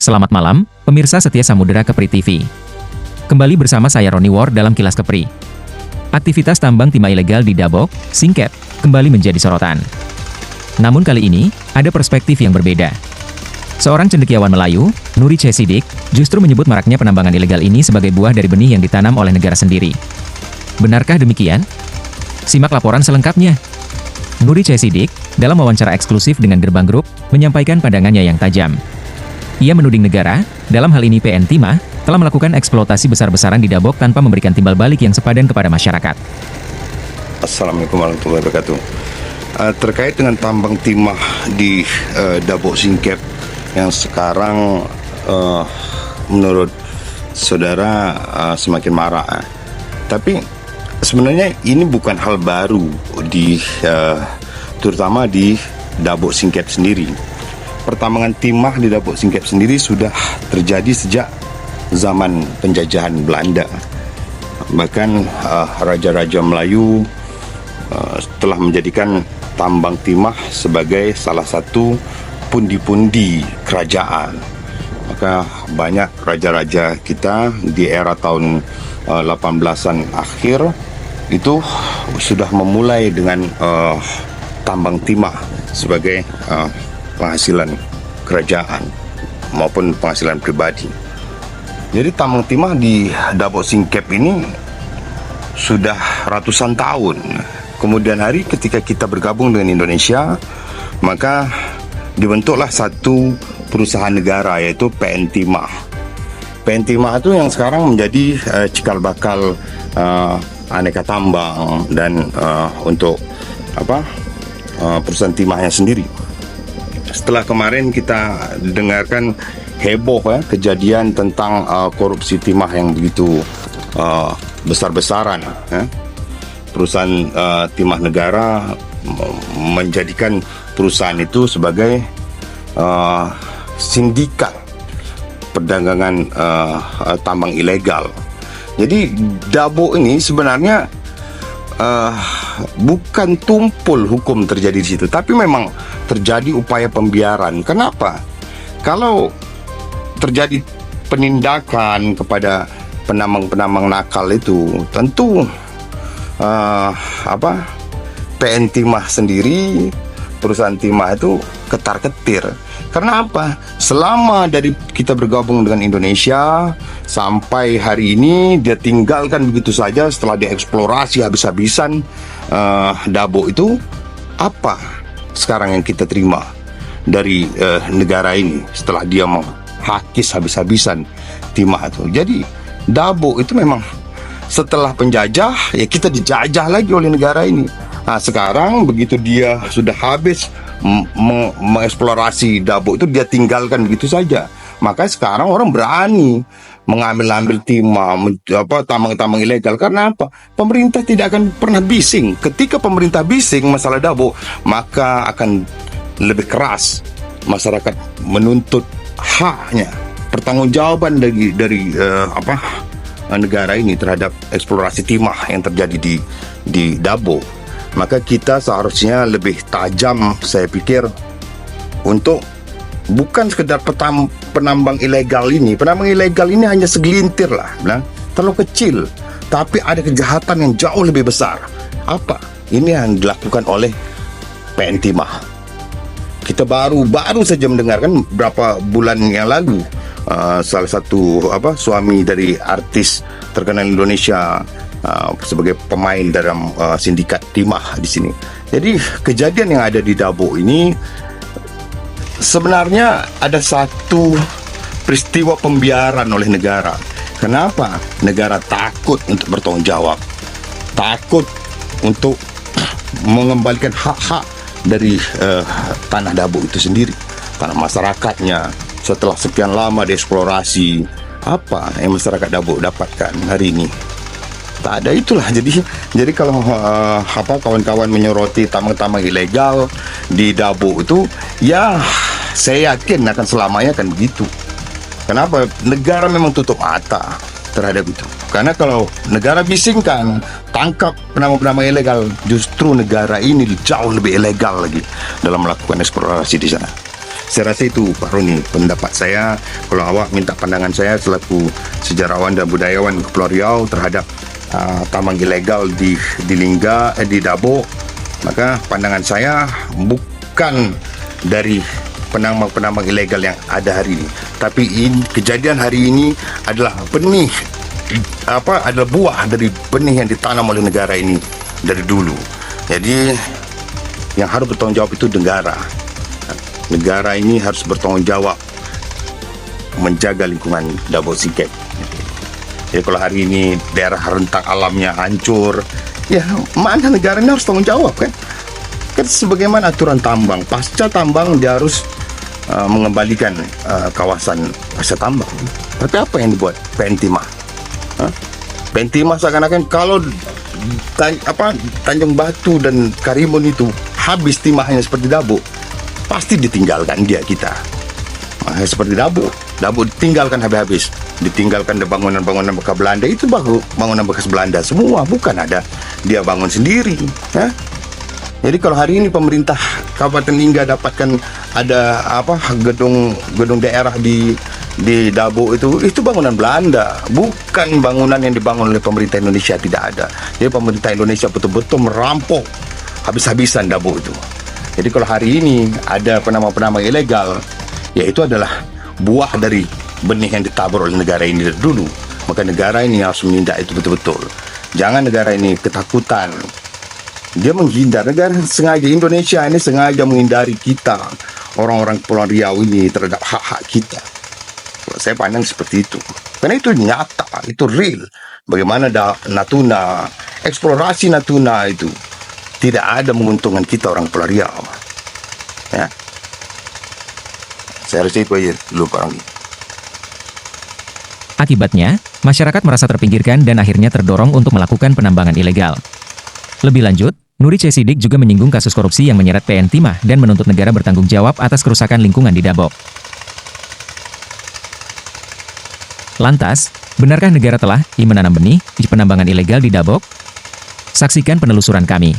Selamat malam, pemirsa setia Samudera Kepri TV. Kembali bersama saya Roni War dalam Kilas Kepri. Aktivitas tambang timah ilegal di Dabok, Singkep, kembali menjadi sorotan. Namun kali ini, ada perspektif yang berbeda. Seorang cendekiawan Melayu, Nuri C. Sidik, justru menyebut maraknya penambangan ilegal ini sebagai buah dari benih yang ditanam oleh negara sendiri. Benarkah demikian? Simak laporan selengkapnya. Nuri C. Sidik, dalam wawancara eksklusif dengan Gerbang Group, menyampaikan pandangannya yang tajam. Ia menuding negara, dalam hal ini PN Timah, telah melakukan eksploitasi besar-besaran di Dabok tanpa memberikan timbal balik yang sepadan kepada masyarakat. Assalamualaikum warahmatullahi wabarakatuh. Terkait dengan tambang timah di Dabok Singkep yang sekarang menurut saudara semakin marak. Tapi sebenarnya ini bukan hal baru terutama di Dabok Singkep sendiri. Pertambangan timah di Dabok Singkep sendiri sudah terjadi sejak zaman penjajahan Belanda. Bahkan raja-raja Melayu telah menjadikan tambang timah sebagai salah satu pundi-pundi kerajaan. Maka banyak raja-raja kita di era tahun 18-an akhir itu sudah memulai dengan tambang timah sebagai penghasilan kerajaan maupun penghasilan pribadi. Jadi tambang timah di Dabok Singkep ini sudah ratusan tahun. Kemudian hari ketika kita bergabung dengan Indonesia, maka dibentuklah satu perusahaan negara yaitu PN Timah. PN Timah itu yang sekarang menjadi cikal bakal aneka tambang dan untuk perusahaan timahnya sendiri. Setelah kemarin kita dengarkan heboh kejadian tentang korupsi timah yang begitu besar-besaran. Perusahaan timah negara menjadikan perusahaan itu sebagai sindikat perdagangan tambang ilegal. Jadi Dabok ini sebenarnya bukan tumpul hukum terjadi di situ, tapi memang terjadi upaya pembiaran. Kenapa? Kalau terjadi penindakan kepada penambang-penambang nakal itu, tentu PN Timah sendiri, perusahaan timah itu ketar-ketir. Karena apa? Selama dari kita bergabung dengan Indonesia sampai hari ini, dia tinggalkan begitu saja setelah dieksplorasi habis-habisan Dabok itu. Apa sekarang yang kita terima dari negara ini setelah dia menghakis habis-habisan timah itu? Jadi Dabok itu memang setelah penjajah, ya kita dijajah lagi oleh negara ini. Nah sekarang begitu dia sudah habis mengeksplorasi Dabok itu, dia tinggalkan begitu saja. Maka sekarang orang berani mengambil timah, tambang-tambang ilegal. Karena apa? Pemerintah tidak akan pernah bising. Ketika pemerintah bising masalah Dabok, maka akan lebih keras masyarakat menuntut haknya, pertanggungjawaban dari negara ini terhadap eksplorasi timah yang terjadi di Dabok. Maka kita seharusnya lebih tajam, saya pikir, untuk bukan sekedar penambang ilegal ini. Penambang ilegal ini hanya segelintir lah, terlalu kecil. Tapi ada kejahatan yang jauh lebih besar. Apa? Ini yang dilakukan oleh PN Timah. Kita baru saja mendengarkan beberapa bulan yang lalu, salah satu suami dari artis terkenal Indonesia sebagai pemain dalam sindikat timah di sini. Jadi kejadian yang ada di Dabok ini sebenarnya ada satu peristiwa pembiaran oleh negara. Kenapa? Negara takut untuk bertanggung jawab, takut untuk mengembalikan hak-hak dari tanah Dabok itu sendiri, tanah masyarakatnya. Setelah sekian lama dieksplorasi, apa yang masyarakat Dabok dapatkan hari ini? Tak ada itulah. Jadi kalau kawan-kawan menyoroti tambang-tambang ilegal di Dabok itu, ya saya yakin akan selamanya akan begitu. Kenapa? Negara memang tutup mata terhadap itu. Karena kalau negara bisingkan tangkap penambang-penambang ilegal, justru negara ini jauh lebih ilegal lagi dalam melakukan eksplorasi di sana. Saya rasa itu Pak Roni pendapat saya. Kalau awak minta pandangan saya selaku sejarawan dan budayawan Kepulauan Riau terhadap tambang ilegal di Lingga, di Dabok, maka pandangan saya bukan dari penambang-penambang ilegal yang ada hari ini, tapi kejadian hari ini adalah adalah buah dari benih yang ditanam oleh negara ini dari dulu. Jadi yang harus bertanggung jawab itu negara. Negara ini harus bertanggung jawab menjaga lingkungan Dabok Singkep. Jadi kalau hari ini daerah rentang alamnya hancur, ya mana negara ini harus tanggung jawab kan? Kan sebagaimana aturan tambang, pasca tambang dia harus mengembalikan kawasan pasca tambang. Tapi apa yang dibuat PN Timah? PN Timah seakan-akan kalau Tanjung Batu dan Karimun itu habis timahnya seperti Dabok, pasti ditinggalkan kita. Seperti Dabok ditinggalkan habis-habis, ditinggalkan bangunan-bangunan bekas Belanda itu, bangunan bekas Belanda semua, bukan ada dia bangun sendiri. Jadi kalau hari ini pemerintah Kabupaten Lingga dapatkan ada gedung daerah di Dabok itu bangunan Belanda, bukan bangunan yang dibangun oleh pemerintah Indonesia, tidak ada. Jadi pemerintah Indonesia betul-betul merampok habis-habisan Dabok itu. Jadi kalau hari ini ada penambang-penambang ilegal, ya itu adalah buah dari benih yang ditabur oleh negara ini dari dulu. Maka negara ini harus menindak itu betul-betul. Jangan negara ini ketakutan. Dia menghindar, Indonesia ini sengaja menghindari kita, orang-orang Kepulauan Riau ini, terhadap hak-hak kita. Kalau saya pandang seperti itu. Karena itu nyata, itu real. Bagaimana Natuna, eksplorasi Natuna itu tidak ada menguntungkan kita orang Kepulauan Riau. Ya. Saya rasa itu aja dulu Pak Roni. Akibatnya, masyarakat merasa terpinggirkan dan akhirnya terdorong untuk melakukan penambangan ilegal. Lebih lanjut, Nuri C. Sidik juga menyinggung kasus korupsi yang menyeret PN Timah dan menuntut negara bertanggung jawab atas kerusakan lingkungan di Dabok. Lantas, benarkah negara telah menanam benih di penambangan ilegal di Dabok? Saksikan penelusuran kami.